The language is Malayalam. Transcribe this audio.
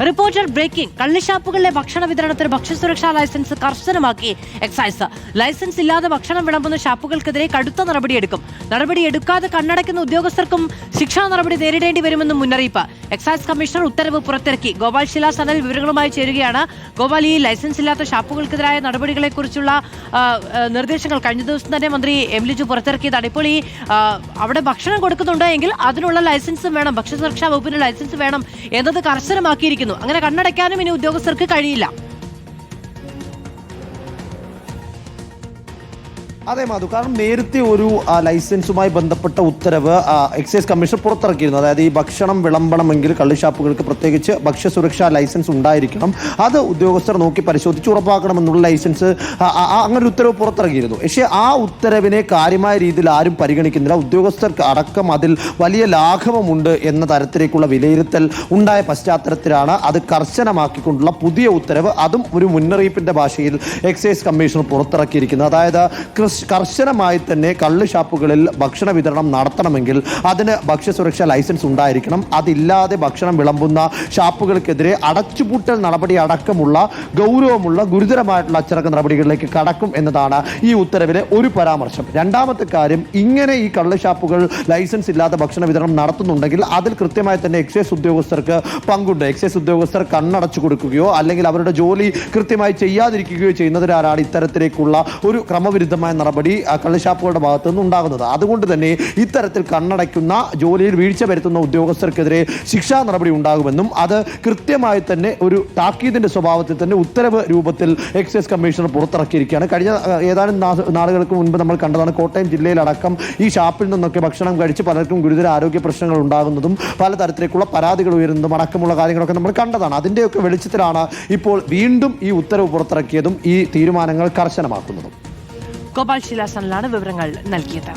Reporter breaking. കള്ളിഷാപ്പുകളിലെ ഭക്ഷണ വിതരണത്തിന് ഭക്ഷ്യസുരക്ഷാ ലൈസൻസ് കർശനമാക്കി എക്സൈസ്. ലൈസൻസ് ഇല്ലാതെ ഭക്ഷണം വിളമ്പുന്ന ഷാപ്പുകൾക്കെതിരെ കടുത്ത നടപടിയെടുക്കും. നടപടിയെടുക്കാതെ കണ്ണടയ്ക്കുന്ന ഉദ്യോഗസ്ഥർക്കും ശിക്ഷാ നടപടി നേരിടേണ്ടി വരുമെന്നും മുന്നറിയിപ്പ്. എക്സൈസ് കമ്മീഷണർ ഉത്തരവ് പുറത്തിറക്കി. ഗോപാൽ ശിലാസനൽ വിവരങ്ങളുമായി ചേരുകയാണ്. ഗോപാൽ, ഈ ലൈസൻസ് ഇല്ലാത്ത ഷാപ്പുകൾക്കെതിരായ നടപടികളെക്കുറിച്ചുള്ള നിർദ്ദേശങ്ങൾ കഴിഞ്ഞ ദിവസം തന്നെ മന്ത്രി എം ലിജു പുറത്തിറക്കിയതാണ്. ഇപ്പോൾ ഈ അവിടെ ഭക്ഷണം കൊടുക്കുന്നുണ്ട് എങ്കിൽ അതിനുള്ള ലൈസൻസ് വേണം, ഭക്ഷ്യസുരക്ഷാ വകുപ്പിന് ലൈസൻസ് വേണം എന്നത് കർശനമാക്കിയിരിക്കുന്നു. അങ്ങനെ കണ്ണടയ്ക്കാനും ഇനി ഉദ്യോഗസ്ഥർക്ക് കഴിയില്ല. അതെ മാധു, കാരണം നേരത്തെ ഒരു ലൈസൻസുമായി ബന്ധപ്പെട്ട ഉത്തരവ് എക്സൈസ് കമ്മീഷൻ പുറത്തിറക്കിയിരുന്നു. അതായത് ഈ ഭക്ഷണം വിളമ്പണമെങ്കിൽ കള്ളുഷാപ്പുകൾക്ക് പ്രത്യേകിച്ച് ഭക്ഷ്യസുരക്ഷാ ലൈസൻസ് ഉണ്ടായിരിക്കണം, അത് ഉദ്യോഗസ്ഥർ നോക്കി പരിശോധിച്ച് ഉറപ്പാക്കണമെന്നുള്ള ലൈസൻസ്, അങ്ങനെ ഒരു ഉത്തരവ് പുറത്തിറക്കിയിരുന്നു. പക്ഷേ ആ ഉത്തരവിനെ കാര്യമായ രീതിയിൽ ആരും പരിഗണിക്കുന്നില്ല. ഉദ്യോഗസ്ഥർക്ക് അടക്കം അതിൽ വലിയ ലാഘവമുണ്ട് എന്ന തരത്തിലേക്കുള്ള വിലയിരുത്തൽ ഉണ്ടായ പശ്ചാത്തലത്തിലാണ് അത് കർശനമാക്കിക്കൊണ്ടുള്ള പുതിയ ഉത്തരവ്, അതും ഒരു മുന്നറിയിപ്പിന്റെ ഭാഷയിൽ എക്സൈസ് കമ്മീഷൻ പുറത്തിറക്കിയിരിക്കുന്നത്. അതായത് കർശനമായി തന്നെ കള്ള് ഷാപ്പുകളിൽ ഭക്ഷണ വിതരണം നടത്തണമെങ്കിൽ അതിന് ഭക്ഷ്യസുരക്ഷാ ലൈസൻസ് ഉണ്ടായിരിക്കണം. അതില്ലാതെ ഭക്ഷണം വിളമ്പുന്ന ഷാപ്പുകൾക്കെതിരെ അടച്ചുപൂട്ടൽ നടപടി അടക്കമുള്ള ഗൗരവമുള്ള ഗുരുതരമായിട്ടുള്ള അച്ചടക്ക നടപടികളിലേക്ക് കടക്കും എന്നതാണ് ഈ ഉത്തരവിലെ ഒരു പരാമർശം. രണ്ടാമത്തെ കാര്യം, ഇങ്ങനെ ഈ കള്ള് ഷാപ്പുകൾ ലൈസൻസ് ഇല്ലാതെ ഭക്ഷണ വിതരണം നടത്തുന്നുണ്ടെങ്കിൽ അതിൽ കൃത്യമായി തന്നെ എക്സൈസ് ഉദ്യോഗസ്ഥർക്ക് പങ്കുണ്ട്. എക്സൈസ് ഉദ്യോഗസ്ഥർ കണ്ണടച്ചു കൊടുക്കുകയോ അല്ലെങ്കിൽ അവരുടെ ജോലി കൃത്യമായി ചെയ്യാതിരിക്കുകയോ ചെയ്യുന്നതിനാലാണ് ഇത്തരത്തിലേക്കുള്ള ഒരു ക്രമവിരുദ്ധമായ നടപടി കള്ളുഷാപ്പുകളുടെ ഭാഗത്തു നിന്ന് ഉണ്ടാകുന്നത്. അതുകൊണ്ട് തന്നെ ഇത്തരത്തിൽ കണ്ണടയ്ക്കുന്ന, ജോലിയിൽ വീഴ്ച വരുത്തുന്ന ഉദ്യോഗസ്ഥർക്കെതിരെ ശിക്ഷാ നടപടി ഉണ്ടാകുമെന്നും അത് കൃത്യമായി തന്നെ ഒരു താക്കീതിന്റെ സ്വഭാവത്തിൽ തന്നെ ഉത്തരവ് രൂപത്തിൽ എക്സൈസ് കമ്മീഷണർ പുറത്തിറക്കിയിരിക്കുകയാണ്. കഴിഞ്ഞ ഏതാനും നാളുകൾക്ക് മുൻപ് നമ്മൾ കണ്ടതാണ്, കോട്ടയം ജില്ലയിലടക്കം ഈ ഷാപ്പിൽ നിന്നൊക്കെ ഭക്ഷണം കഴിച്ച് പലർക്കും ഗുരുതര ആരോഗ്യ പ്രശ്നങ്ങൾ ഉണ്ടാകുന്നതും പലതരത്തിലേക്കുള്ള പരാതികൾ ഉയരുന്നതും അടക്കമുള്ള കാര്യങ്ങളൊക്കെ നമ്മൾ കണ്ടതാണ്. അതിൻ്റെയൊക്കെ വെളിച്ചത്തിലാണ് ഇപ്പോൾ വീണ്ടും ഈ ഉത്തരവ് പുറത്തിറക്കിയതും ഈ തീരുമാനങ്ങൾ കർശനമാക്കുന്നതും. ഗോപാൽ ശിലാസനിലാണ് വിവരങ്ങൾ നൽകിയത്.